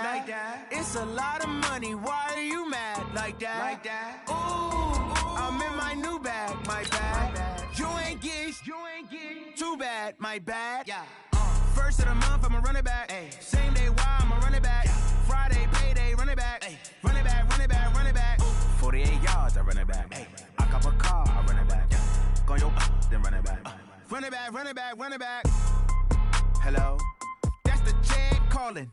Like that. It's a lot of money. Why are you mad like that? Ooh, I'm in my new bag, my bad. You ain't get too bad, my bad. Yeah. First of the month, I'ma run it back. Ay. Same day, why I'ma run it back. Friday, payday, run it back. Ay. Run it back, run it back, run it back. 48 yards, I run it back. Ay. I cop a car, I run it back. Go your then run it back. Run it back, run it back, run it back. Hello? That's the jag calling.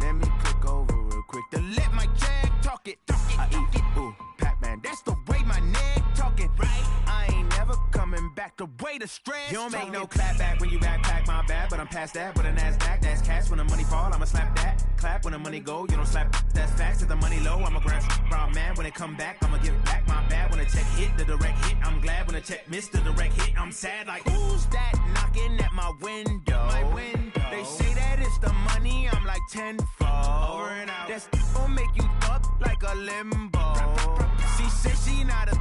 Let me click over real quick to let my jag talk it. I eat it, ooh, Pac-Man. That's the way my neck talking. Right? I ain't never coming back the way the stress. You don't make no clap back when you backpack, my bad. But I'm past that with a NASDAQ. That's cash when the money fall. I'ma slap that. Clap when the money go. You don't slap. That's facts. If the money low, I'ma grab brown man. When it come back, I'ma give back my bad. When the check hit, the direct hit. I'm glad when the check missed the direct hit. I'm sad like, who's that knocking at my window? My window. They say that it's the money. I'm like tenfold. Over and out. That's gon' make you up like a limbo. She said she not a.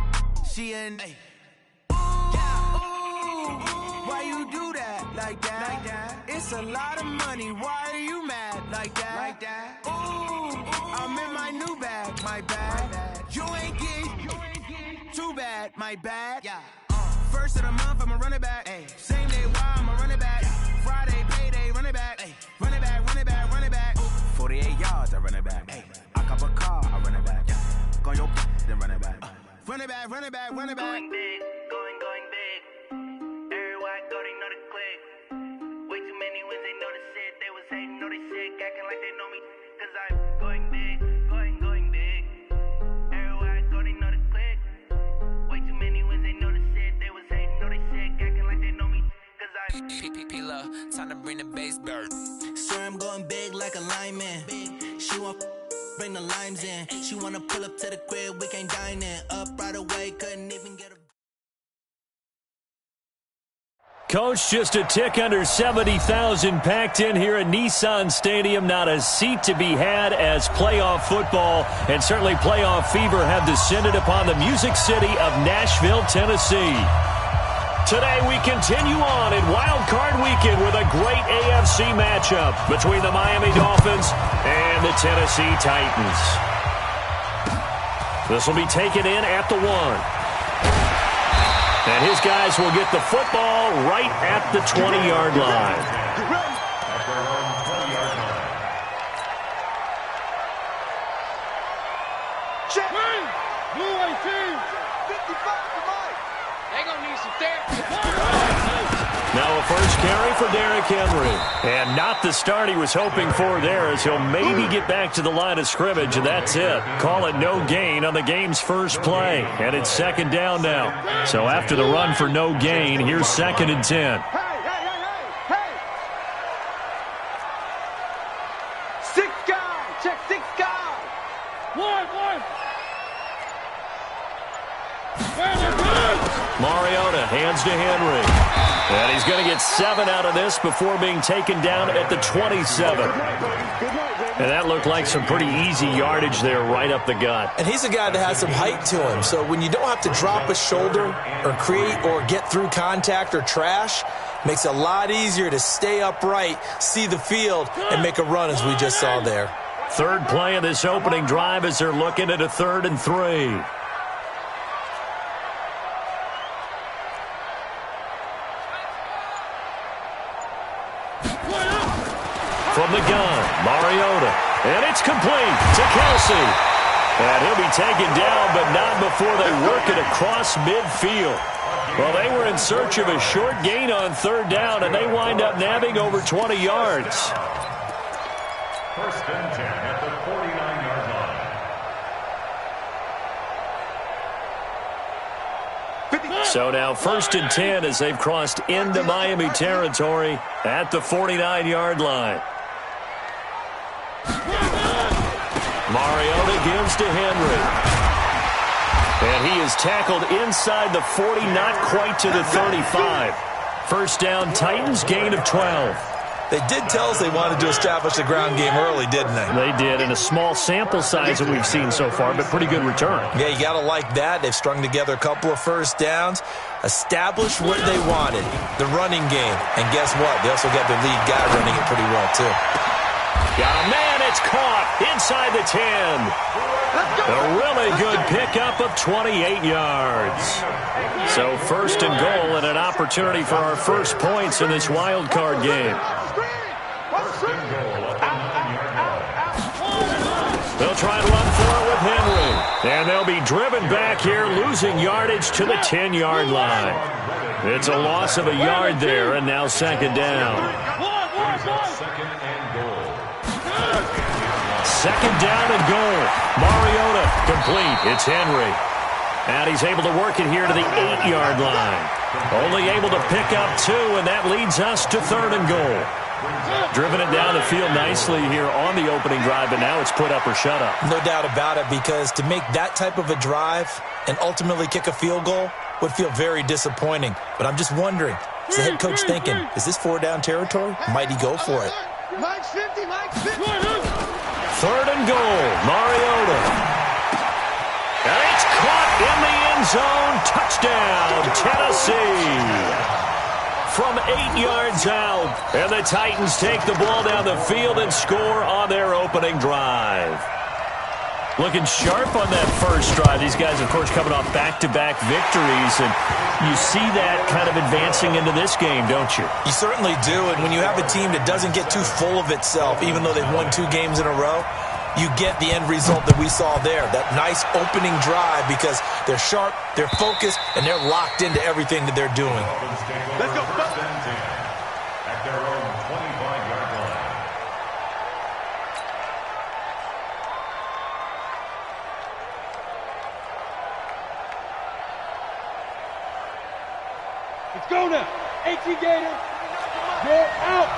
She an. Ay. Why you do that like that? It's a lot of money. Why are you mad like that? Ooh, I'm in my new bag, my bad. You ain't get too bad, my bad. Yeah. First of the month, I'ma run it back. Ay. Same day, why I'ma run it back. Friday, payday, run it back. Ay. Run it back, run it back, run it back. 48 yards, I run it back. Ay. I cop a car, I run it back. Go your then run it back. Run it back, run it back, run it back. Going big, going big. Everywhere I go, they know the click. Way too many wins, they know the shit. They was hating, know they sick, acting like they know me. Cause I'm going big, going big. Everywhere I go, they know the click. Way too many wins, they know the shit. They was hating, know they sick, acting like they know me. Cause I'm P-P-P-Lo, time to bring the bass bird. Swear I'm going big like a lineman. She want bring the limes in. She wanna pull up to the crib, we can't dine in. Up right away, couldn't even get a... Coach, just a tick under 70,000 packed in here at Nissan Stadium. Not a seat to be had as playoff football and certainly playoff fever have descended upon the Music City of Nashville, Tennessee. Today we continue on in Wild Card Weekend with a great AFC matchup between the Miami Dolphins and the Tennessee Titans. This will be taken in at the 1. And his guys will get the football right at the 20-yard line. Check. Blue 18. 55 to Mike. They're going to need some therapy. Now a first carry for Derrick Henry. And not the start he was hoping for there as he'll maybe get back to the line of scrimmage, and that's it. Call it no gain on the game's first play. And it's second down now. So after the run for no gain, here's 2nd and 10. Hey. 6 guys. Check 6 guys. One. Mariota hands to Henry. And he's going to get 7 out of this before being taken down at the 27. And that looked like some pretty easy yardage there right up the gut. And he's a guy that has some height to him. So when you don't have to drop a shoulder or create or get through contact or trash, makes it a lot easier to stay upright, see the field, and make a run as we just saw there. Third play of this opening drive as they're looking at a 3rd and 3. From the gun, Mariota, and it's complete to Kelsey. And he'll be taken down, but not before they work it across midfield. Well, they were in search of a short gain on 3rd down, and they wind up nabbing over 20 yards. 1st and 10 at the 49-yard line. So now 1st and 10 as they've crossed into Miami territory at the 49-yard line. Mariota gives to Henry. And he is tackled inside the 40, not quite to the 35. First down, Titans, gain of 12. They did tell us they wanted to establish the ground game early, didn't they? They did, in a small sample size that we've seen so far, but pretty good return. Yeah, you got to like that. They've strung together a couple of first downs, established what they wanted, the running game. And guess what? They also got their lead guy running it pretty well, too. Got a man, it's caught inside the 10. A really good pickup of 28 yards. So first and goal and an opportunity for our first points in this wild card game. They'll try to run for it with Henry. And they'll be driven back here, losing yardage to the 10-yard line. It's a loss of a yard there, and now second down. Second down and goal. Mariota complete. It's Henry. And he's able to work it here to the 8-yard line. Only able to pick up 2, and that leads us to third and goal. Driven it down the field nicely here on the opening drive, but now it's put up or shut up. No doubt about it, because to make that type of a drive and ultimately kick a field goal would feel very disappointing. But I'm just wondering, is the head coach thinking, is this 4-down territory? Might he go for it? Mike's 50, Mike's 50. Third and goal, Mariota. And it's caught in the end zone. Touchdown, Tennessee. From 8 yards out, and the Titans take the ball down the field and score on their opening drive. Looking sharp on that first drive. These guys, of course, coming off back-to-back victories, and you see that kind of advancing into this game, don't you? You certainly do, and when you have a team that doesn't get too full of itself, even though they've won 2 games in a row, you get the end result that we saw there, that nice opening drive, because they're sharp, they're focused, and they're locked into everything that they're doing. Let's go. At their own 25-yard line. Let's go now. 18 Gator. Get out.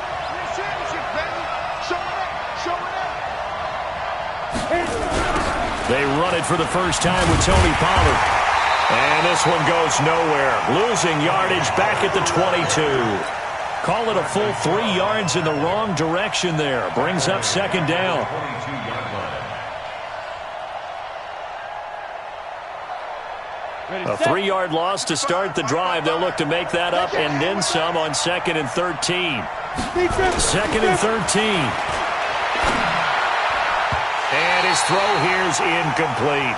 Championship, baby. Show it up. Show it up. They run it for the first time with Tony Pollard. And this one goes nowhere. Losing yardage back at the 22. Call it a full 3 yards in the wrong direction there. Brings up second down. 22-yard line. A 3-yard loss to start the drive. They'll look to make that up and then some on second and 13. Second and 13. And his throw here's incomplete.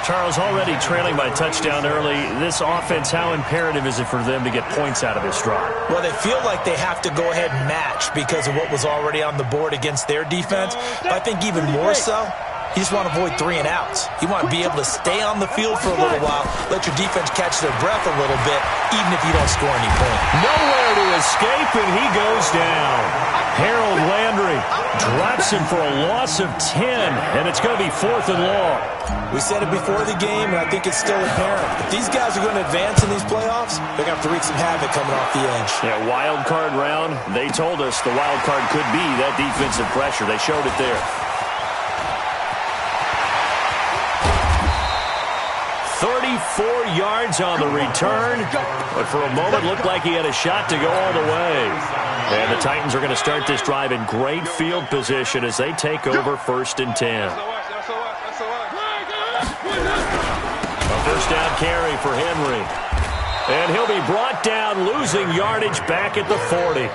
Charles, already trailing by touchdown early. This offense, how imperative is it for them to get points out of this drive? Well, they feel like they have to go ahead and match because of what was already on the board against their defense. But I think even more so, you just want to avoid 3 and outs. You want to be able to stay on the field for a little while, let your defense catch their breath a little bit, even if you don't score any points. Nowhere to escape, and he goes down. Harold Landry drops him for a loss of 10, and it's going to be 4th and long. We said it before the game, and I think it's still apparent. If these guys are going to advance in these playoffs, they're going to have to wreak some havoc coming off the edge. Yeah, wild card round. They told us the wild card could be that defensive pressure. They showed it there. 34 yards on the return, but for a moment looked like he had a shot to go all the way. And the Titans are going to start this drive in great field position as they take over 1st and 10. A first down carry for Henry. And he'll be brought down, losing yardage back at the 40.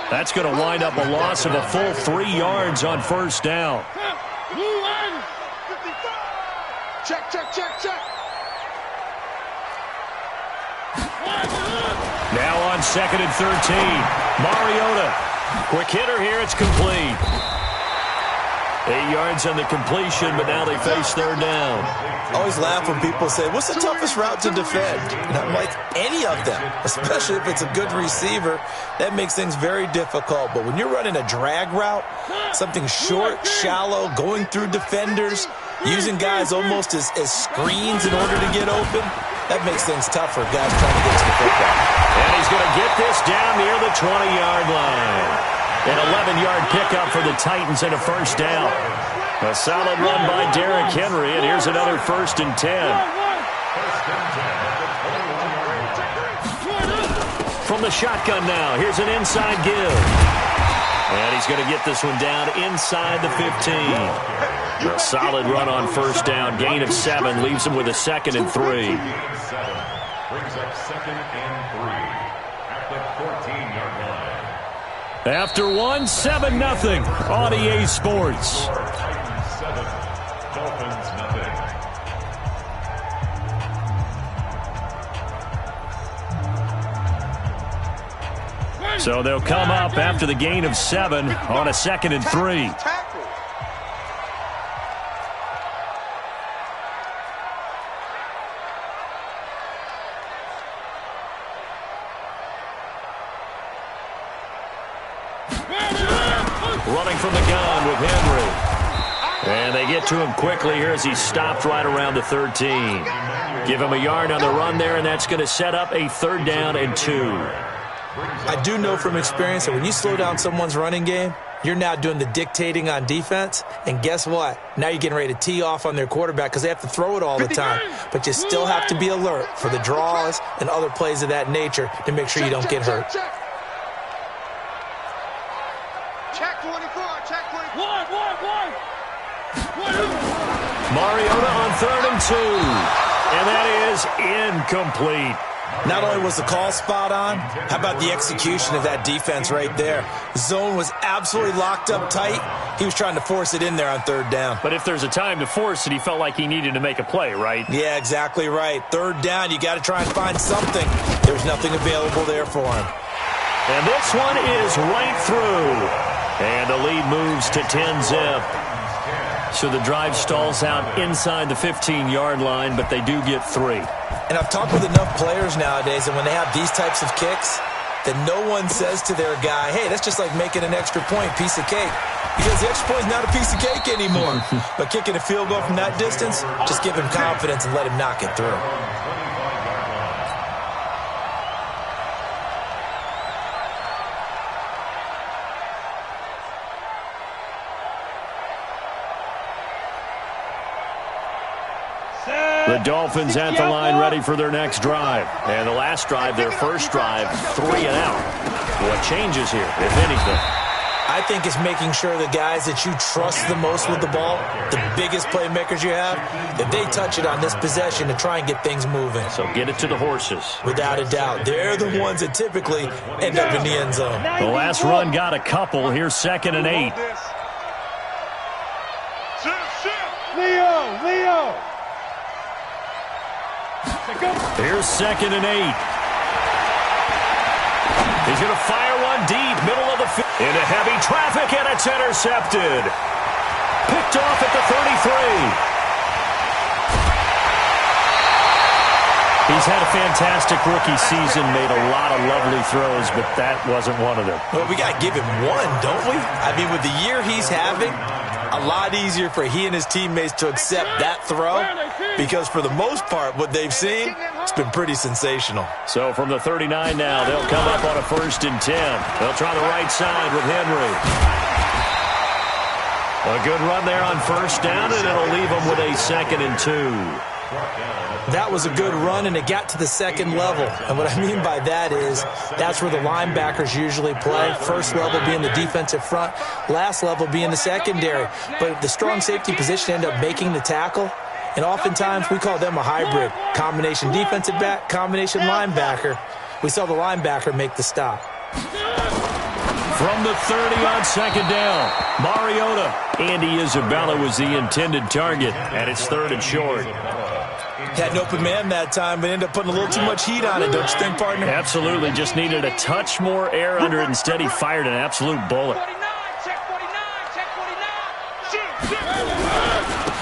That's going to wind up a loss of a full 3 yards on first down. Check, check, check, check. Now on second and 13. Mariota. Quick hitter here. It's complete. 8 yards on the completion, but now they face third down. I always laugh when people say, what's the toughest route to defend? And I'm like, any of them, especially if it's a good receiver. That makes things very difficult. But when you're running a drag route, something short, shallow, going through defenders, using guys almost as screens in order to get open, that makes things tough for guys trying to get to the football. And he's going to get this down near the 20-yard line. An 11-yard pickup for the Titans and a first down. A solid run by Derrick Henry, and here's another 1st and 10. From the shotgun now, here's an inside give. And he's going to get this one down inside the 15. A solid run on first down, gain of 7, leaves him with a 2nd and 3. Brings up 2nd and 3 at the 14-yard line. After 1, 7-0 on EA Sports. Titans 7, Dolphins nothing. So they'll come up after the gain of 7 on a 2nd and 3. Running from the gun with Henry. And they get to him quickly here as he's stopped right around the 13. Give him a yard on the run there, and that's going to set up a 3rd down and 2. I do know from experience that when you slow down someone's running game, you're now doing the dictating on defense. And guess what? Now you're getting ready to tee off on their quarterback because they have to throw it all the time. But you still have to be alert for the draws and other plays of that nature to make sure you don't get hurt. Check 24, check 24. Mariota on 3rd and 2. And that is incomplete. Not only was the call spot on, how about the execution of that defense right there? Zone was absolutely locked up tight. He was trying to force it in there on 3rd down. But if there's a time to force it, he felt like he needed to make a play, right? Yeah, exactly right. 3rd down, you got to try and find something. There's nothing available there for him. And this one is right through. And the lead moves to 10-zip. So the drive stalls out inside the 15-yard line, but they do get 3. And I've talked with enough players nowadays, and when they have these types of kicks, that no one says to their guy, hey, that's just like making an extra point, piece of cake. Because the extra point is not a piece of cake anymore. But kicking a field goal from that distance, just give him confidence and let him knock it through. The Dolphins at the line ready for their next drive. And the last drive, their first drive, 3 and out. What changes here, if anything? I think it's making sure the guys that you trust the most with the ball, the biggest playmakers you have, that they touch it on this possession to try and get things moving. So get it to the horses. Without a doubt. They're the ones that typically end up in the end zone. The last run got a couple. Here's 2nd and 8. Leo! Here's 2nd and 8. He's going to fire one deep, middle of the field. Into heavy traffic, and it's intercepted. Picked off at the 33. He's had a fantastic rookie season, made a lot of lovely throws, but that wasn't one of them. Well, we got to give him one, don't we? I mean, with the year he's having, a lot easier for he and his teammates to accept that throw because for the most part, what they've seen, it's been pretty sensational. So from the 39 now, they'll come up on a 1st and 10. They'll try the right side with Henry. A good run there on 1st down, and it'll leave them with a 2nd and 2. That was a good run, and it got to the 2nd level. And what I mean by that is that's where the linebackers usually play. First level being the defensive front, last level being the secondary. But the strong safety position ended up making the tackle, and oftentimes we call them a hybrid. Combination defensive back, combination linebacker. We saw the linebacker make the stop. From the 30 on 2nd down, Mariota. Andy Isabella was the intended target, and it's 3rd and short. Had an open man that time, but ended up putting a little too much heat on it, don't you think, partner? Absolutely. Just needed a touch more air under it. Instead, he fired an absolute bullet.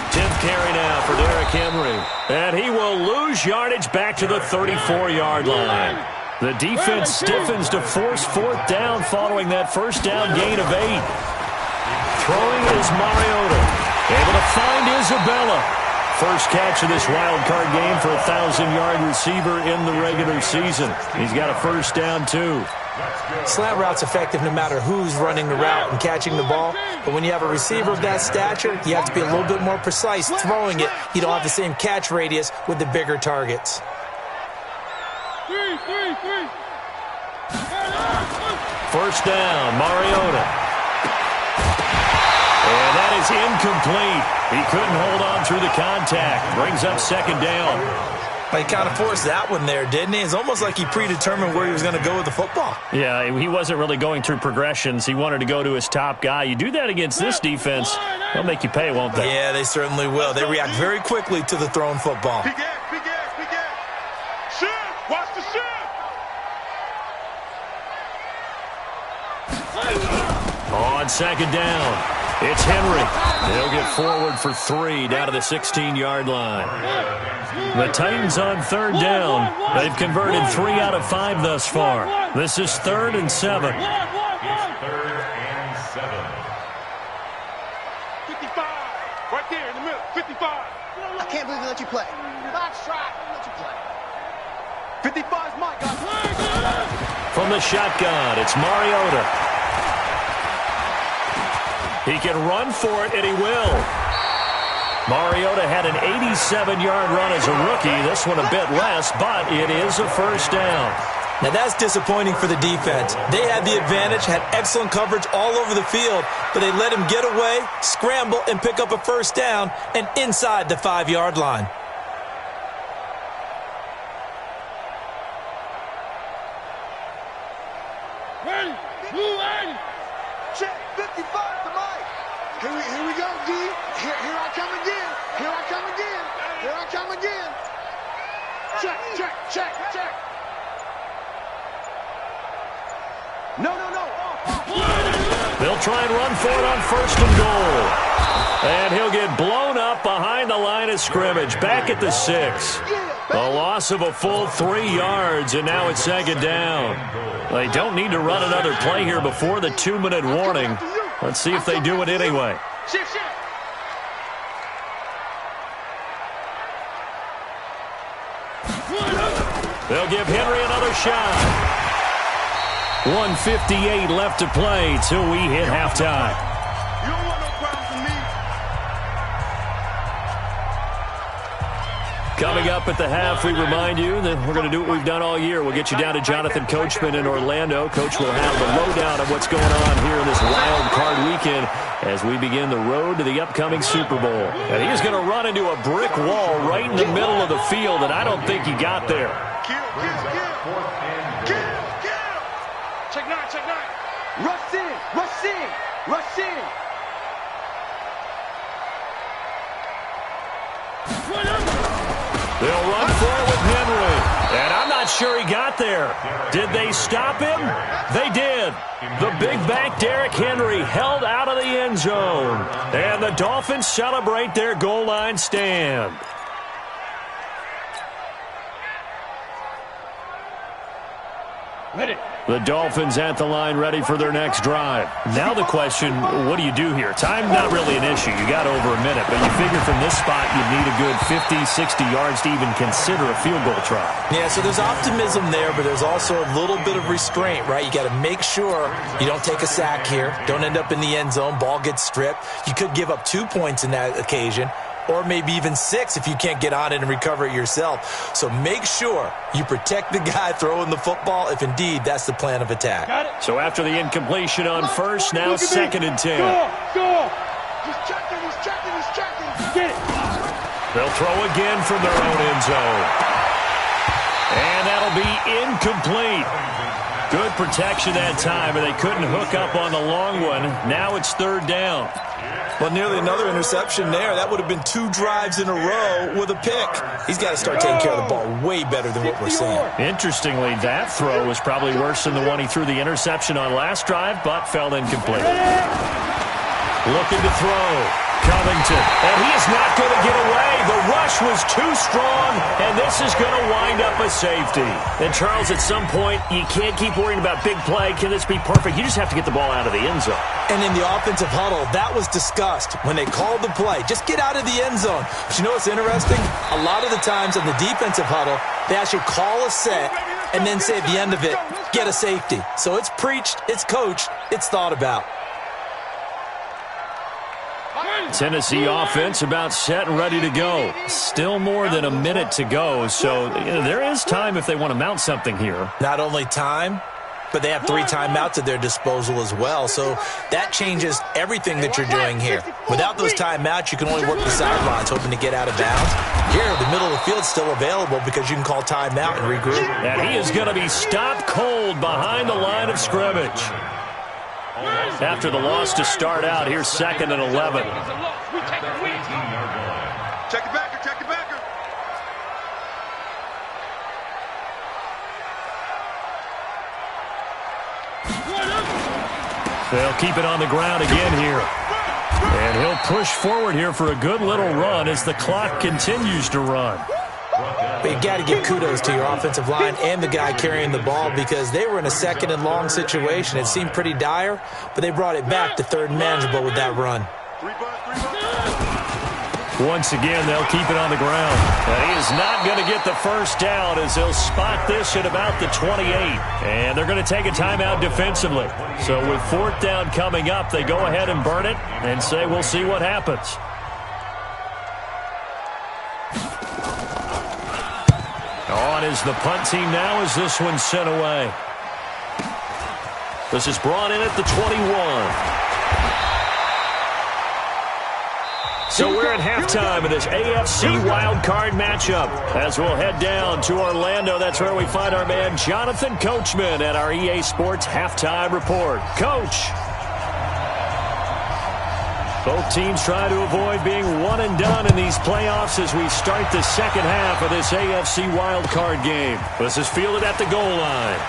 10th carry now for Derrick Henry. And he will lose yardage back to the 34-yard line. The defense stiffens to force 4th down following that 1st down gain of 8. Throwing is Mariota. Able to find Isabella. First catch of this wild card game for a 1,000-yard receiver in the regular season. He's got a 1st down, too. Slant route's effective no matter who's running the route and catching the ball. But when you have a receiver of that stature, you have to be a little bit more precise throwing it. You don't have the same catch radius with the bigger targets. First down, Mariota. And that is incomplete. He couldn't hold on through the contact. Brings up second down. He kind of forced that one there, didn't he? It's almost like he predetermined where he was going to go with the football. Yeah, he wasn't really going through progressions. He wanted to go to his top guy. You do that against this defense, they'll make you pay, won't they? Yeah, they certainly will. They react very quickly to the thrown football. Big ass. Shift. Watch the shift. On second down, it's Henry. He'll get forward for 3 down to the 16-yard line. The Titans on third down. They've converted 3 out of 5 thus far. This is 3rd and 7. It's 3rd and 7. 55. Right there in the middle. 55. I can't believe they let you play. Box try. Let you play. 55 is my guy. From the shotgun, it's Mariota. He can run for it, and he will. Mariota had an 87-yard run as a rookie. This one a bit less, but it is a first down. Now that's disappointing for the defense. They had the advantage, had excellent coverage all over the field, but they let him get away, scramble, and pick up a first down, and inside the 5-yard line. Ready. Blue 80. Check 55 to Mike. Here we go, D. Here I come again. Here I come again. Here I come again. Check. No. They'll try and run for it on 1st and goal. And he'll get blown up behind the line of scrimmage, back at the 6. A loss of a full 3 yards, and now it's second down. They don't need to run another play here before the 2-minute warning. Let's see if they do it anyway. Shift. They'll give Henry another shot. 1:58 left to play till we hit halftime. You don't want no problems with me. Coming up at the half, we remind you that we're going to do what we've done all year. We'll get you down to Jonathan Coachman in Orlando. Coach will have the lowdown of what's going on here in this wild card weekend as we begin the road to the upcoming Super Bowl. And he's going to run into a brick wall right in the middle of the field, and I don't think he got there. Kill. Check nine. Rush in. They'll run for it with Henry. And I'm not sure he got there. Did they stop him? They did. The big back Derrick Henry held out of the end zone. And the Dolphins celebrate their goal line stand. The Dolphins at the line ready for their next drive. Now the question, what do you do here? Time not really an issue. You got over a minute, but you figure from this spot you'd need a good 50, 60 yards to even consider a field goal try. Yeah, so there's optimism there, but there's also a little bit of restraint, right? You got to make sure you don't take a sack here. Don't end up in the end zone. Ball gets stripped. You could give up 2 points in that occasion, or maybe even 6 if you can't get on it and recover it yourself. So make sure you protect the guy throwing the football if indeed that's the plan of attack. So after the incompletion on first, now 2nd and 10. Go. He's checking. Get it. They'll throw again from their own end zone. And that'll be incomplete. Good protection that time, but they couldn't hook up on the long one. Now it's 3rd down. Well, nearly another interception there. That would have been 2 drives in a row with a pick. He's got to start taking care of the ball way better than what we're seeing. Interestingly, that throw was probably worse than the one he threw the interception on last drive, but fell incomplete. Looking to throw. Covington. And he is not going to get away. The rush was too strong, and this is going to wind up a safety. And, Charles, at some point, you can't keep worrying about big play. Can this be perfect? You just have to get the ball out of the end zone. And in the offensive huddle, that was discussed when they called the play. Just get out of the end zone. But you know what's interesting? A lot of the times in the defensive huddle, they actually call a set, and then say at the end of it, get a safety. So it's preached, it's coached, it's thought about. Tennessee offense about set and ready to go. Still more than a minute to go, so there is time if they want to mount something here. Not only time, but they have 3 timeouts at their disposal as well, so that changes everything that you're doing here. Without those timeouts, you can only work the sidelines, hoping to get out of bounds. Here, the middle of the field is still available because you can call timeout and regroup. And he is going to be stopped cold behind the line of scrimmage. After the loss to start out, here's 2nd and 11. Check it backer, check it backer. They'll keep it on the ground again here. And he'll push forward here for a good little run as the clock continues to run. But you got to give kudos to your offensive line and the guy carrying the ball because they were in a 2nd and long situation. It seemed pretty dire, but they brought it back to 3rd and manageable with that run. Once again, they'll keep it on the ground. And he is not going to get the first down as they'll spot this at about the 28. And they're going to take a timeout defensively. So with 4th down coming up, they go ahead and burn it and say we'll see what happens. On is the punt team now as this one's sent away. This is brought in at the 21. So we're at halftime of this AFC wildcard matchup. As we'll head down to Orlando, that's where we find our man Jonathan Coachman at our EA Sports Halftime Report. Coach. Both teams try to avoid being one and done in these playoffs as we start the second half of this AFC wildcard game. This is fielded at the goal line.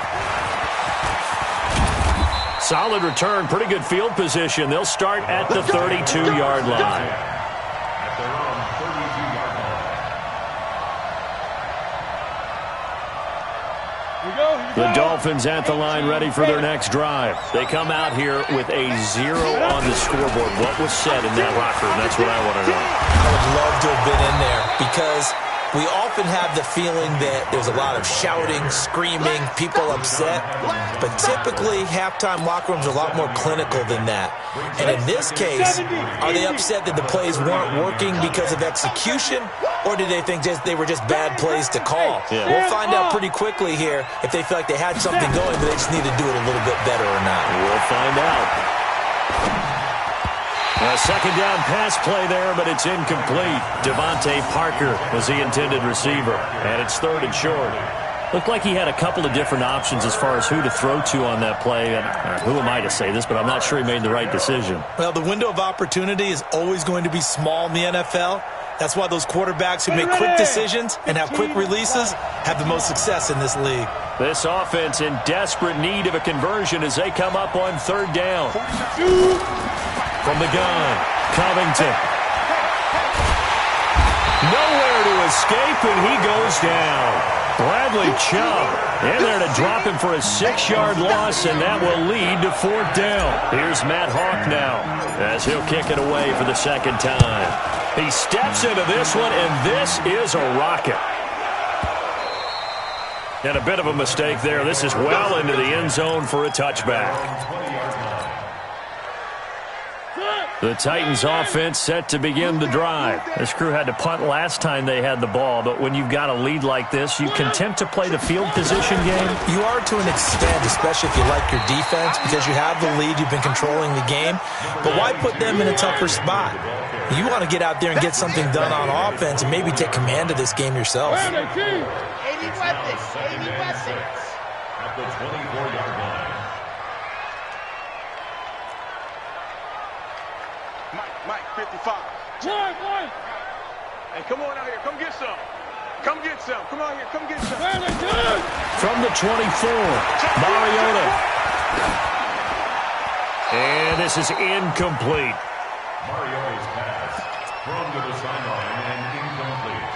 Solid return, pretty good field position. They'll start at the 32-yard line. The Dolphins at the line ready for their next drive. They come out here with a 0 on the scoreboard. What was said in that locker room? That's what I want to know. I would love to have been in there because we often have the feeling that there's a lot of shouting, screaming, people upset. But typically, halftime locker rooms are a lot more clinical than that. And in this case, are they upset that the plays weren't working because of execution? Or do they think they were just bad plays to call? Yeah. We'll find out pretty quickly here if they feel like they had something going, but they just need to do it a little bit better or not. We'll find out. A 2nd down pass play there, but it's incomplete. Devontae Parker was the intended receiver, and it's 3rd and short. Looked like he had a couple of different options as far as who to throw to on that play. And who am I to say this, but I'm not sure he made the right decision. Well, the window of opportunity is always going to be small in the NFL. That's why those quarterbacks who make quick decisions and have quick releases have the most success in this league. This offense in desperate need of a conversion as they come up on 3rd down. From the gun, Covington. Nowhere to escape, and he goes down. Bradley Chubb in there to drop him for a 6-yard loss, and that will lead to 4th down. Here's Matt Hawk now as he'll kick it away for the 2nd time. He steps into this one, and this is a rocket. And a bit of a mistake there. This is well into the end zone for a touchback. The Titans offense set to begin the drive. This crew had to punt last time they had the ball, but when you've got a lead like this, you can attempt to play the field position game. You are to an extent, especially if you like your defense, because you have the lead, you've been controlling the game. But why put them in a tougher spot? You want to get out there and get something done on offense and maybe take command of this game yourself. 80 weapons, 80 weapons. At the 24-yard line. Mike, 55. One. Hey, come on out here. Come get some. Come get some. Come on here. Come get some. From the 24, Mariota. And this is incomplete. Mariota's pass thrown to the sideline and incomplete.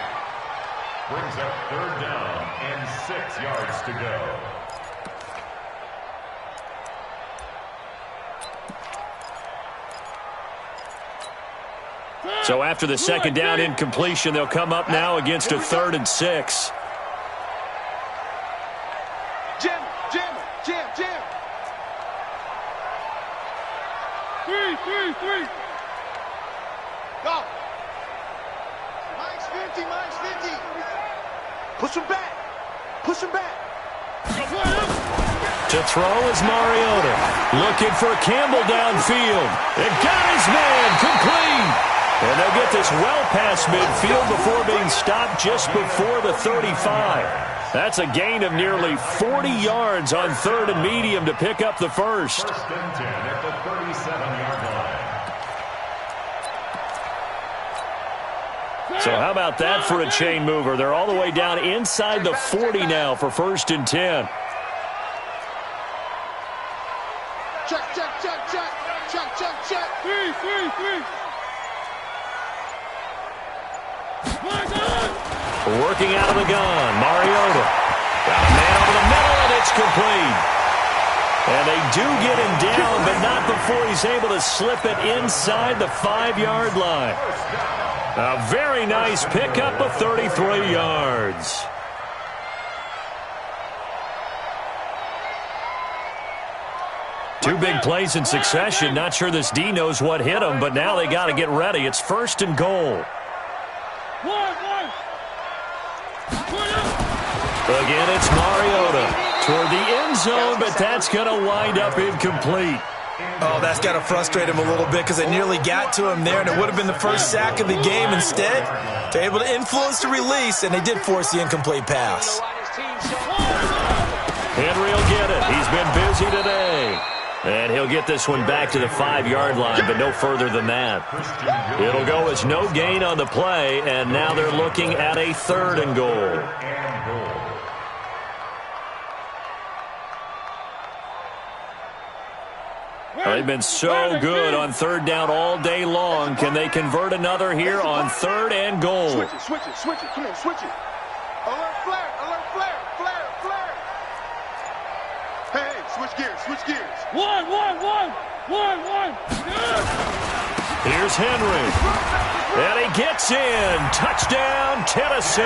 Brings up 3rd down and 6 yards to go. So after the 2nd down incompletion, they'll come up now against a 3rd and 6. Go. Mine's 50, mine's 50. Push him back. Push him back. To throw is Mariota. Looking for Campbell downfield. It got his man complete. And they'll get this well past midfield before being stopped just before the 35. That's a gain of nearly 40 yards on 3rd and medium to pick up the first. 1st and 10 at the 37-yard line. So how about that for a chain mover? They're all the way down inside the 40 now for 1st and 10. Check, check, check, check. Check, check, check. 3. Working out of the gun, Mariota. Got a man over the middle, and it's complete. And they do get him down, but not before he's able to slip it inside the 5-yard line. A very nice pickup of 33 yards. Two big plays in succession. Not sure this D knows what hit him, but now they got to get ready. It's 1st and goal. Again, it's Mariota toward the end zone, but that's going to wind up incomplete. Oh, that's got to frustrate him a little bit because they nearly got to him there, and it would have been the first sack of the game. Instead, they're able to influence the release, and they did force the incomplete pass. Henry will get it. He's been busy today. And he'll get this one back to the 5-yard line, but no further than that. It'll go as no gain on the play, and now they're looking at a 3rd and goal. They've been so good on 3rd down all day long. Can they convert another here on 3rd and goal? Switch it. Come on, switch it. Alert flare. Hey, switch gears. 1. Here's Henry. And he gets in. Touchdown, Tennessee.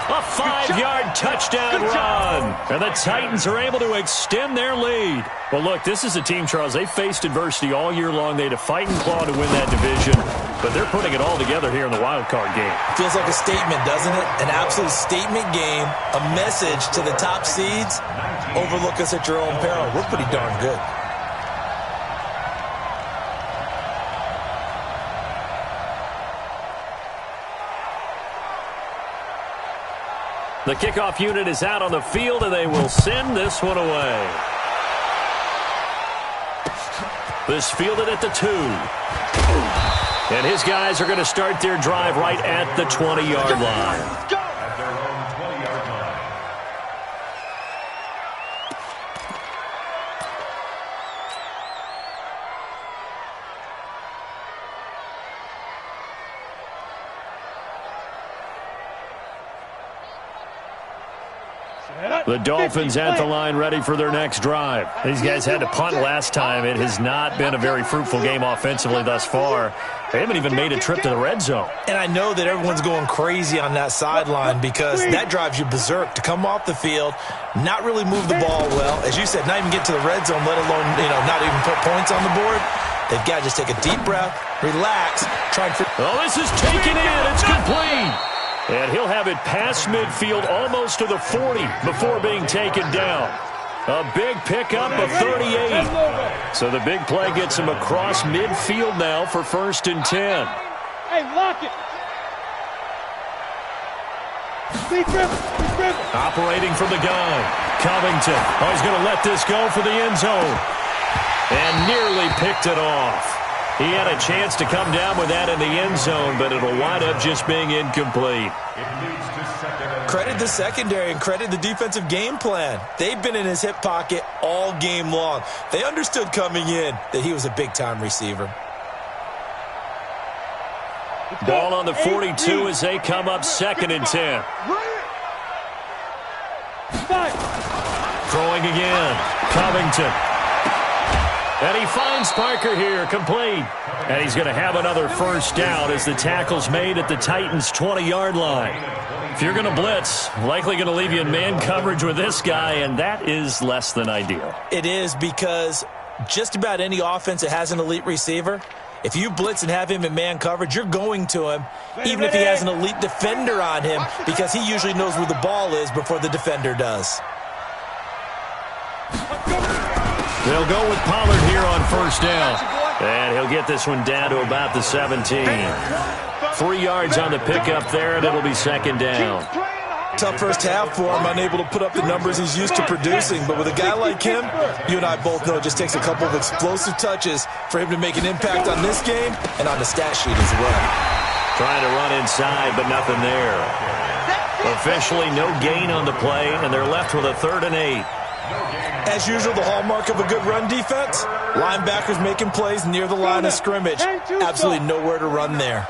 A 5-yard touchdown run. And the Titans are able to extend their lead. Well, look, this is a team, Charles. They faced adversity all year long. They had to fight and claw to win that division. But they're putting it all together here in the wild card game. Feels like a statement, doesn't it? An absolute statement game. A message to the top seeds. Overlook us at your own peril. We're pretty darn good. The kickoff unit is out on the field, and they will send this one away. This fielded at the 2. And his guys are going to start their drive right at the 20-yard line. At their own 20-yard line. The Dolphins at the line ready for their next drive. These guys had to punt last time. It has not been a very fruitful game offensively thus far. They haven't even made a trip to the red zone. And I know that everyone's going crazy on that sideline because that drives you berserk to come off the field, not really move the ball well. As you said, not even get to the red zone, let alone, not even put points on the board. They've got to just take a deep breath, relax, try and... Oh, this is taken in. It's complete. And he'll have it past midfield almost to the 40 before being taken down. A big pickup of 38. So the big play gets him across midfield now for 1st and 10. Hey, lock it. Operating from the gun. Covington. Oh, he's going to let this go for the end zone. And nearly picked it off. He had a chance to come down with that in the end zone, but it'll wind up just being incomplete. Credit the secondary and credit the defensive game plan. They've been in his hip pocket all game long. They understood coming in that he was a big-time receiver. Ball on the 42 as they come up 2nd and 10. Throwing again. Covington. And he finds Parker here, complete. And he's going to have another first down as the tackle's made at the Titans' 20-yard line. If you're going to blitz, likely going to leave you in man coverage with this guy, and that is less than ideal. It is because just about any offense that has an elite receiver, if you blitz and have him in man coverage, you're going to him, even if he has an elite defender on him, because he usually knows where the ball is before the defender does. They'll go with Pollard here on first down. And he'll get this one down to about the 17. 3 yards on the pickup there, and it'll be second down. Tough first half for him, unable to put up the numbers he's used to producing. But with a guy like him, you and I both know it just takes a couple of explosive touches for him to make an impact on this game and on the stat sheet as well. Trying to run inside, but nothing there. Officially no gain on the play, and they're left with a 3rd and 8. As usual, the hallmark of a good run defense, linebackers making plays near the line of scrimmage. Absolutely nowhere to run there.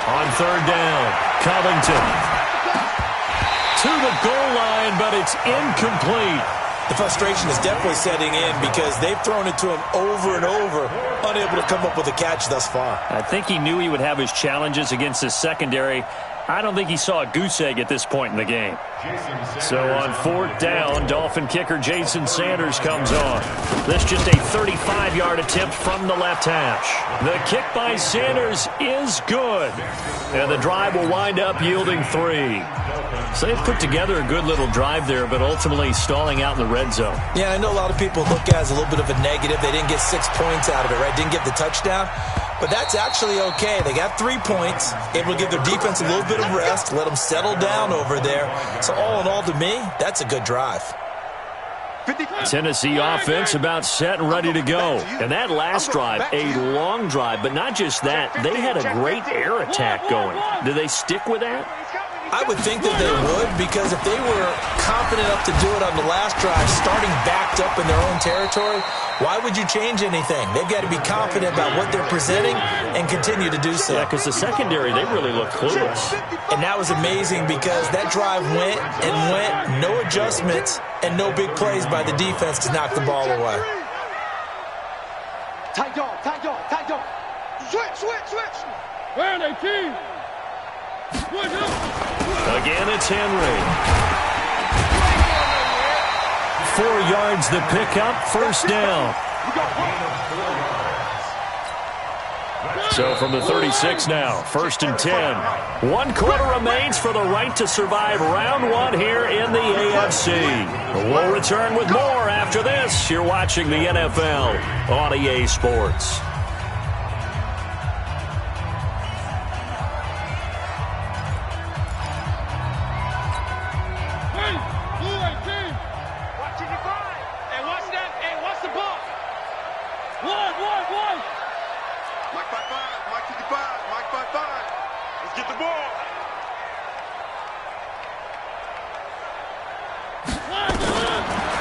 On 3rd down, Covington to the goal line, but it's incomplete. The frustration is definitely setting in because they've thrown it to him over and over, unable to come up with a catch thus far. I think he knew he would have his challenges against his secondary. I don't think he saw a goose egg at this point in the game. So on 4th down, Dolphin kicker Jason Sanders comes on. This just a 35-yard attempt from the left hash. The kick by Sanders is good. And the drive will wind up yielding 3. So they've put together a good little drive there, but ultimately stalling out in the red zone. Yeah, I know a lot of people look at it as a little bit of a negative. They didn't get 6 points out of it, right? Didn't get the touchdown. But that's actually okay. They got 3 points, able to give their defense a little bit of rest, let them settle down over there. So all in all, to me, that's a good drive. Tennessee offense about set and ready to go. And that last drive, a long drive, but not just that. They had a great air attack going. Do they stick with that? I would think that they would, because if they were confident enough to do it on the last drive, starting backed up in their own territory, why would you change anything? They've got to be confident about what they're presenting and continue to do so. Yeah, because the secondary, they really look clueless. And that was amazing because that drive went and went, no adjustments, and no big plays by the defense to knock the ball away. Tight dog. Switch. Where are they, team? Again, it's Henry. 4 yards the pickup, first down. So from the 36 now, 1st and 10. 1 quarter remains for the right to survive round 1 here in the AFC. We'll return with more after this. You're watching the NFL on EA Sports.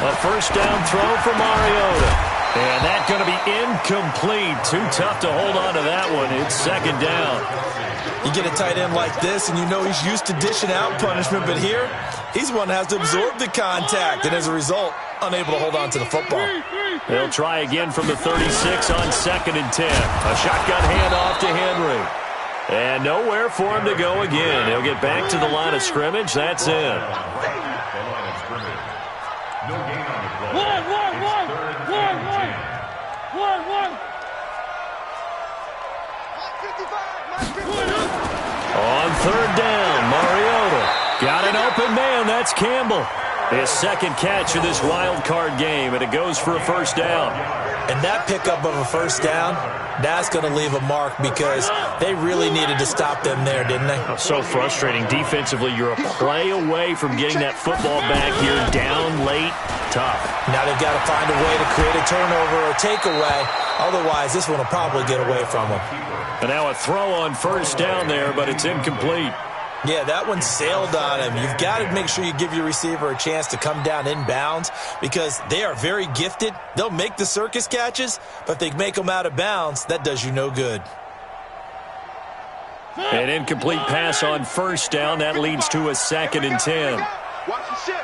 A first down throw for Mariota. And that's going to be incomplete. Too tough to hold on to that one. It's 2nd down. You get a tight end like this, and you know he's used to dishing out punishment, but here, he's one that has to absorb the contact, and as a result, unable to hold on to the football. They'll try again from the 36 on 2nd and 10. A shotgun handoff to Henry. And nowhere for him to go again. He'll get back to the line of scrimmage. That's it. On 3rd down, Mariota got an open man. That's Campbell. His 2nd catch of this wild card game, and it goes for a first down. And that pickup of a first down, that's going to leave a mark because they really needed to stop them there, didn't they? So frustrating. Defensively, you're a play away from getting that football back here down late. Tough. Now they've got to find a way to create a turnover or takeaway. Otherwise, this one will probably get away from them. And now a throw on first down there, but it's incomplete. Yeah, that one sailed on him. You've got to make sure you give your receiver a chance to come down inbounds because they are very gifted. They'll make the circus catches, but if they make them out of bounds, that does you no good. An incomplete pass on first down. That leads to a 2nd and 10. Watch the shit.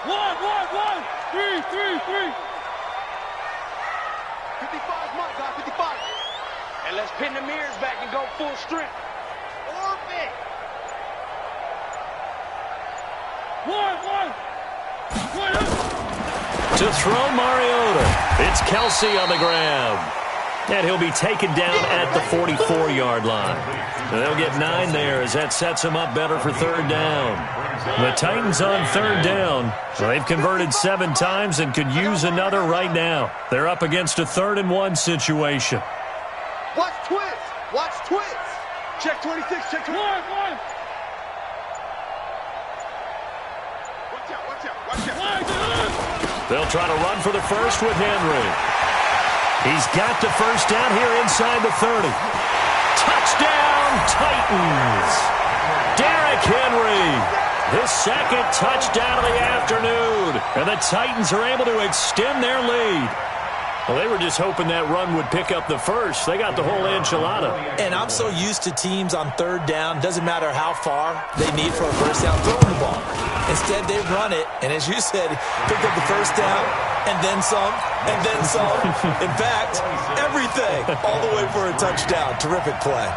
One. 3. 55, my God, 55. And let's pin the mirrors back and go full strength. Orbit. To throw Mariota. It's Kelsey on the grab. And he'll be taken down at the 44-yard line. And they'll get 9 there as that sets them up better for third down. The Titans on third down. They've converted 7 times and could use another right now. They're up against a 3rd and 1 situation. Watch twist. Watch twist. Check 26. Check 26. Watch out. They'll try to run for the first with Henry. He's got the first down here inside the 30. Touchdown, Titans. Derrick Henry, his 2nd touchdown of the afternoon. And the Titans are able to extend their lead. Well, they were just hoping that run would pick up the first. They got the whole enchilada. And I'm so used to teams on third down, doesn't matter how far they need for a first down, throwing the ball. Instead, they run it, and as you said, picked up the first down, and then some, and then some. In fact, everything, all the way for a touchdown. Terrific play.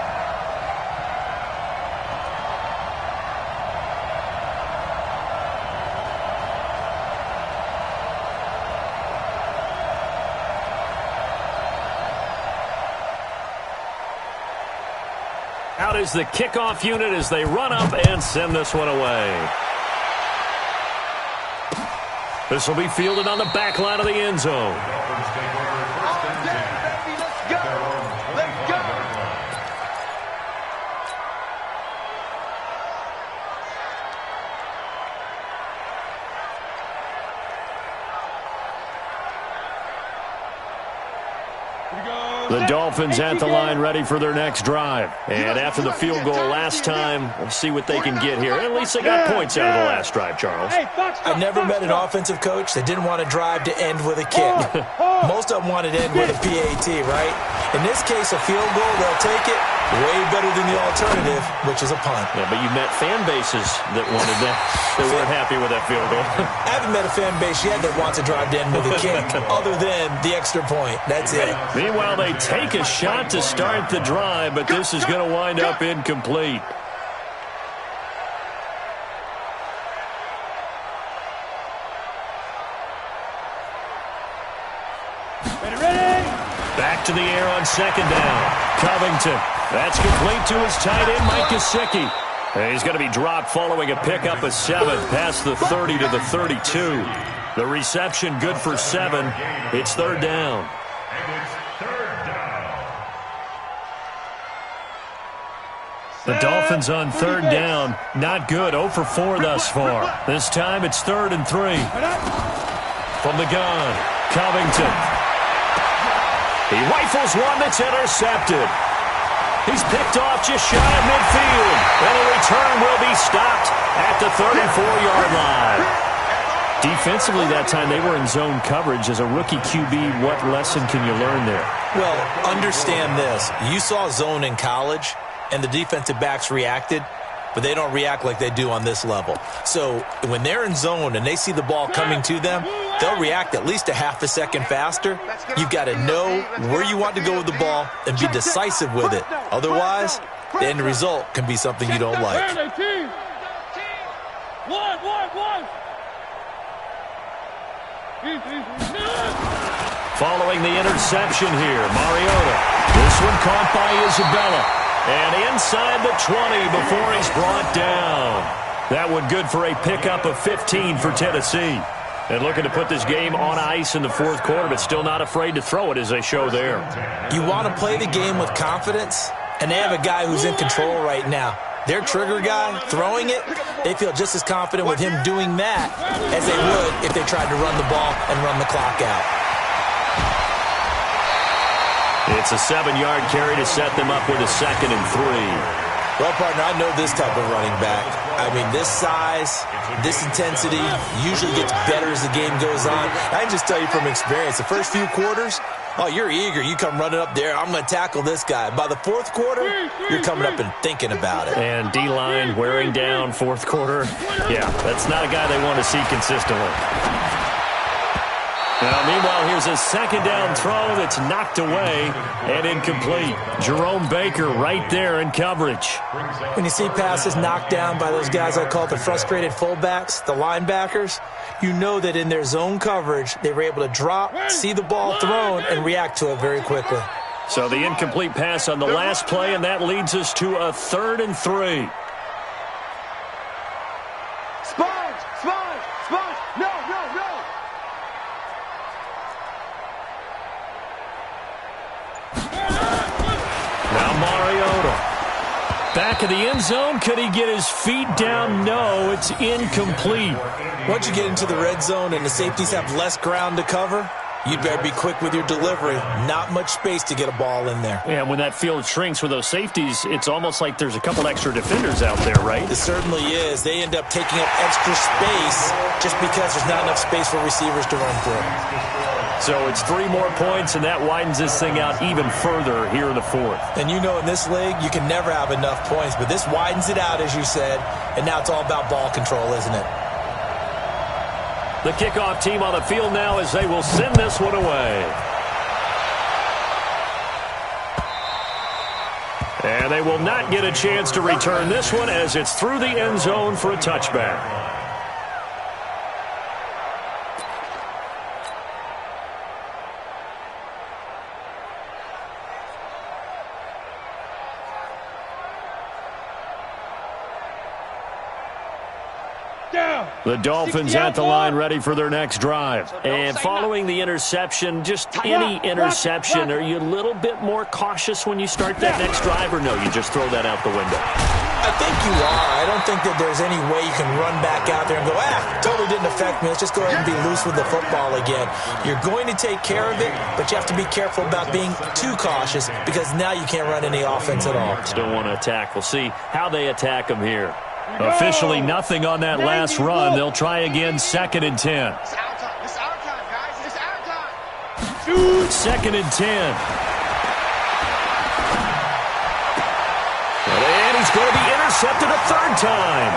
Out is the kickoff unit as they run up and send this one away. This will be fielded on the back line of the end zone. The Dolphins at the line ready for their next drive. And after the field goal last time, we'll see what they can get here. At least they got points out of the last drive, Charles. I've never met an offensive coach that didn't want to drive to end with a kick. Most of them wanted to end with a PAT, right? In this case, a field goal, they'll take it. Way better than the alternative, which is a punt. Yeah, but you met fan bases that wanted that. They weren't happy with that field goal. I haven't met a fan base yet that wants to drive to end with a kick, other than the extra point. That's it. Meanwhile, they take a shot to start the drive, but this is going to wind up incomplete. Back to the air on 2nd down. Covington. That's complete to his tight end, Mike Gesicki. And he's going to be dropped following a pickup of 7 past the 30 to the 32. The reception good for 7. It's 3rd down. The Dolphins on 3rd down. Not good. 0 for 4 thus far. This time it's 3rd and 3. From the gun, Covington. He rifles one that's intercepted. He's picked off just shy of midfield. And the return will be stopped at the 34-yard line. Defensively that time, they were in zone coverage. As a rookie QB, what lesson can you learn there? Well, understand this. You saw zone in college, and the defensive backs reacted, but they don't react like they do on this level. So when they're in zone and they see the ball coming to them, they'll react at least a half a second faster. You've got to know where you want to go with the ball and be decisive with it. Otherwise, the end result can be something you don't like. Following the interception here, Mariota. This one caught by Isabella. And inside the 20 before he's brought down. That one good for a pickup of 15 for Tennessee. And looking to put this game on ice in the 4th quarter, but still not afraid to throw it as they show there. You want to play the game with confidence, and they have a guy who's in control right now. Their trigger guy, throwing it, they feel just as confident with him doing that as they would if they tried to run the ball and run the clock out. It's a 7-yard carry to set them up with a 2nd and 3. Well, partner, I know this type of running back. I mean, this size, this intensity usually gets better as the game goes on. I can just tell you from experience, the first few quarters, oh, you're eager. You come running up there, I'm going to tackle this guy. By the 4th quarter, you're coming up and thinking about it. And D-line wearing down 4th quarter. Yeah, that's not a guy they want to see consistently. Now, meanwhile, here's a second down throw that's knocked away and incomplete. Jerome Baker right there in coverage. When you see passes knocked down by those guys I call the frustrated fullbacks, the linebackers, you know that in their zone coverage, they were able to drop, see the ball thrown, and react to it very quickly. So the incomplete pass on the last play, and that leads us to a 3rd and 3. Sponge! No! Now Mariota. Back of the end zone. Could he get his feet down? No, it's incomplete. Once you get into the red zone and the safeties have less ground to cover, you'd better be quick with your delivery. Not much space to get a ball in there. Yeah, when that field shrinks with those safeties, it's almost like there's a couple extra defenders out there, right? It certainly is. They end up taking up extra space just because there's not enough space for receivers to run through. So it's 3 more points, and that widens this thing out even further here in the 4th. And you know in this league, you can never have enough points, but this widens it out, as you said, and now it's all about ball control, isn't it? The kickoff team on the field now as they will send this one away. And they will not get a chance to return this one as it's through the end zone for a touchback. The Dolphins at the line ready for their next drive. And following the interception, just any interception, are you a little bit more cautious when you start that next drive, or no, you just throw that out the window? I think you are. I don't think that there's any way you can run back out there and go, totally didn't affect me. Let's just go ahead and be loose with the football again. You're going to take care of it, but you have to be careful about being too cautious because now you can't run any offense at all. Still want to attack. We'll see how they attack them here. Officially nothing on that last run. They'll try again, 2nd and 10. It's our time, guys. It's our time. 2nd and 10. And he's going to be intercepted a 3rd time.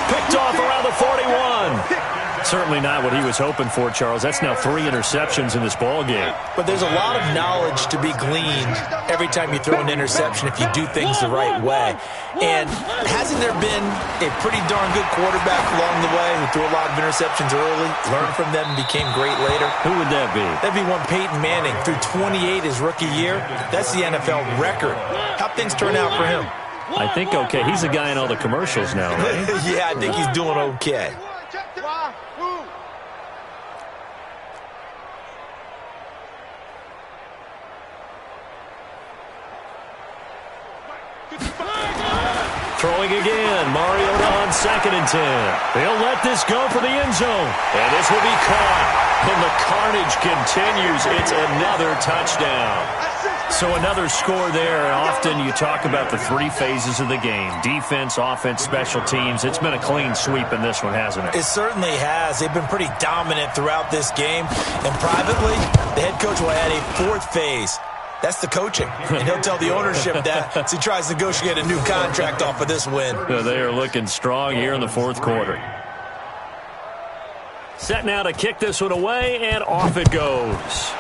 Picked off around the 41. Certainly not what he was hoping for, Charles. That's now 3 interceptions in this ball game. But there's a lot of knowledge to be gleaned every time you throw an interception if you do things the right way. And hasn't there been a pretty darn good quarterback along the way who threw a lot of interceptions early, learned from them, and became great later? Who would that be? That'd be one Peyton Manning. Threw 28 his rookie year. That's the NFL record. How'd things turn out for him? I think okay. He's a guy in all the commercials now, right? Yeah, I think he's doing okay. Throwing again, Mariota on 2nd and 10. They'll let this go for the end zone. And this will be caught. And the carnage continues. It's another touchdown. So another score there. Often you talk about the 3 phases of the game. Defense, offense, special teams. It's been a clean sweep in this one, hasn't it? It certainly has. They've been pretty dominant throughout this game. And privately, the head coach will add a 4th phase. That's the coaching. And he'll tell the ownership that as he tries to negotiate a new contract off of this win. They are looking strong here in the 4th quarter. Set now to kick this one away, and off it goes.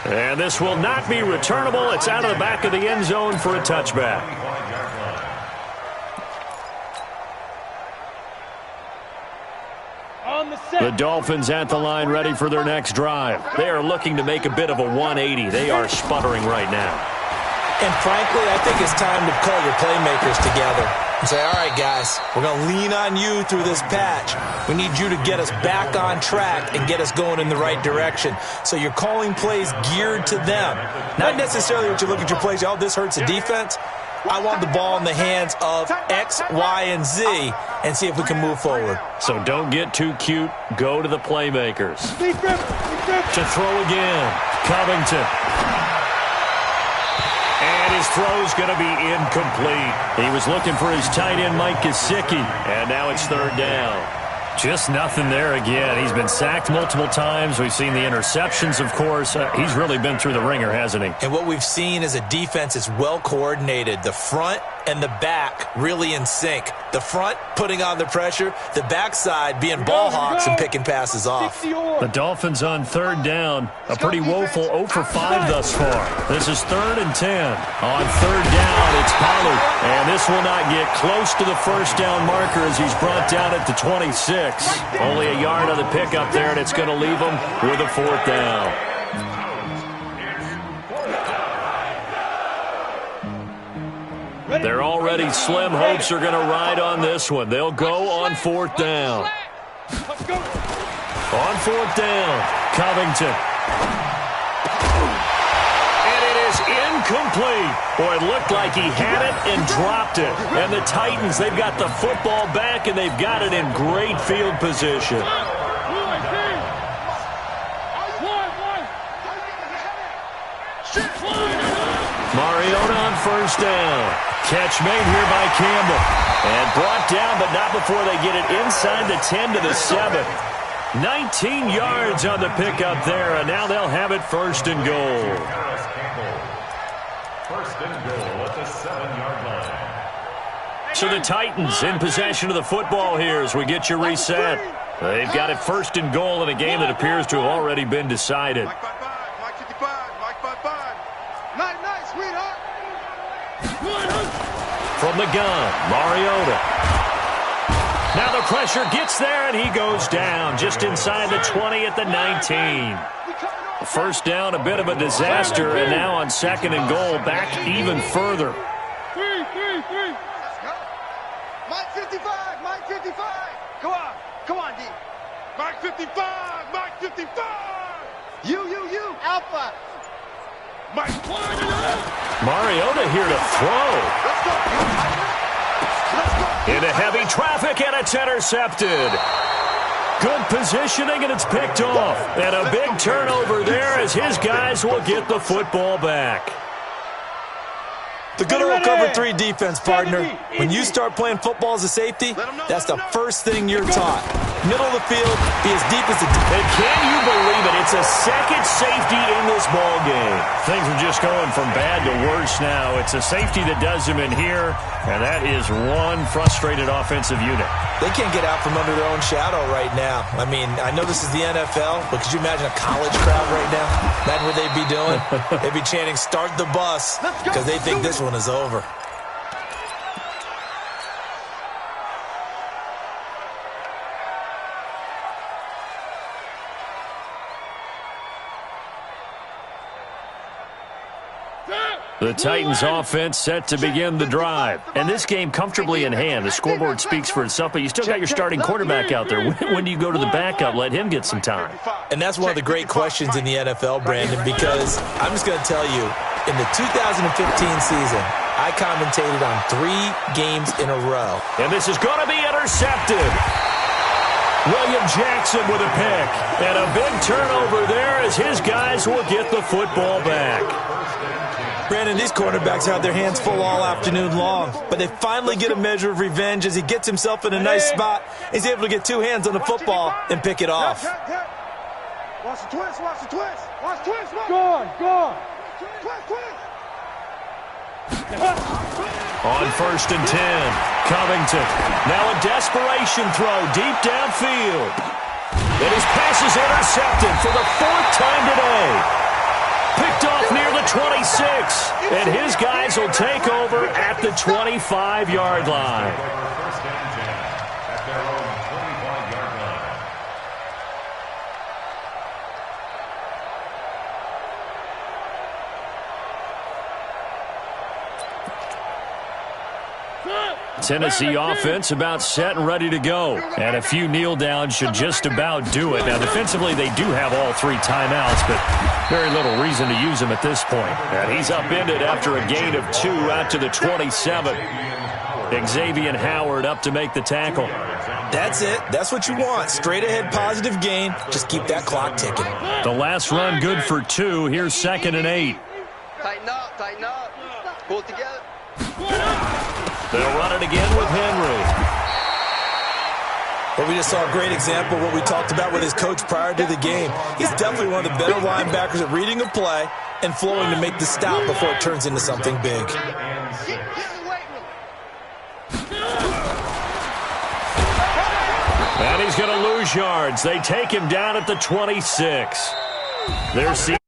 And this will not be returnable. It's out of the back of the end zone for a touchback. The Dolphins at the line ready for their next drive. They are looking to make a bit of a 180. They are sputtering right now. And frankly, I think it's time to call your playmakers together and say, all right, guys, we're going to lean on you through this patch. We need you to get us back on track and get us going in the right direction. So you're calling plays geared to them. Not necessarily what you look at your plays, this hurts the defense. I want the ball in the hands of X, Y, and Z and see if we can move forward. So don't get too cute. Go to the playmakers. To throw again. Covington. And his throw's going to be incomplete. He was looking for his tight end, Mike Gesicki. And now it's 3rd down. Just nothing there again. He's been sacked multiple times. We've seen the interceptions, of course. He's really been through the ringer, hasn't he? And what we've seen is a defense that's well coordinated. The front and the back really in sync. The front putting on the pressure, the backside being ball hawks and picking passes off. The Dolphins on third down. A pretty woeful 0 for 5 thus far. This is 3rd and 10. On third down, it's Pollard. And this will not get close to the first down marker as he's brought down at the 26. Only a yard on the pickup there, and it's going to leave him with a 4th down. They're already slim hopes are going to ride on this one. They'll go on 4th down. On 4th down, Covington. And it is incomplete. Boy, it looked like he had it and dropped it. And the Titans, they've got the football back, and they've got it in great field position. Mariota on first down. Catch made here by Campbell. And brought down, but not before they get it inside the 10 to the 7. 19 yards on the pickup there, and now they'll have it 1st and goal. 1st and goal at the 7-yard line. So the Titans in possession of the football here as we get you reset. They've got it 1st and goal in a game that appears to have already been decided. Mike 55, Mike 55. Night, sweetheart. From the gun, Mariota. Now the pressure gets there, and he goes down just inside the 20 at the 19. First down, a bit of a disaster, and now on 2nd and goal, back even further. Three. Mike 55, Mike 55. Come on, D. Mike 55, Mike 55. You. Alpha. Mike. Mariota here to throw. Let's go. Into heavy traffic, and it's intercepted. Good positioning, and it's picked off. And a big turnover there as his guys will get the football back. The good old cover 3 defense, partner. When you start playing football as a safety, that's the first thing you're taught. Middle of the field, be as deep as the... And can you believe it? It's a second safety in this ball game. Things are just going from bad to worse now. It's a safety that does him in here, and that is one frustrated offensive unit. They can't get out from under their own shadow right now. I mean, I know this is the NFL, but could you imagine a college crowd right now? Imagine what they'd be doing. They'd be chanting, "Start the bus," because they think this one is over. The Titans offense set to begin the drive. And this game comfortably in hand. The scoreboard speaks for itself, but you still got your starting quarterback out there. When do you go to the backup? Let him get some time. And that's one of the great questions in the NFL, Brandon, because I'm just going to tell you, in the 2015 season, I commentated on 3 games in a row. And this is going to be intercepted. William Jackson with a pick. And a big turnover there as his guys will get the football back. Brandon, these quarterbacks have their hands full all afternoon long, but they finally get a measure of revenge as he gets himself in a nice spot. He's able to get 2 hands on the football and pick it off. Watch the twist. Go on. Twist. On 1st and 10, Covington. Now a desperation throw deep downfield. And his pass is intercepted for the 4th time today. Picked off near the 26. And his guys will take over at the 25-yard line. First and 10 at their own 25-yard line. Tennessee offense about set and ready to go. And a few kneel downs should just about do it. Now, defensively, they do have all 3 timeouts, but very little reason to use them at this point. And he's upended after a gain of 2 out to the 27. Xavier Howard up to make the tackle. That's it. That's what you want. Straight ahead positive gain. Just keep that clock ticking. The last run good for 2. Here's 2nd and 8. Tighten up. Pull it together. They'll run it again with Henry. But we just saw a great example of what we talked about with his coach prior to the game. He's definitely one of the better linebackers at reading a play and flowing to make the stop before it turns into something big. And he's going to lose yards. They take him down at the 26. Their season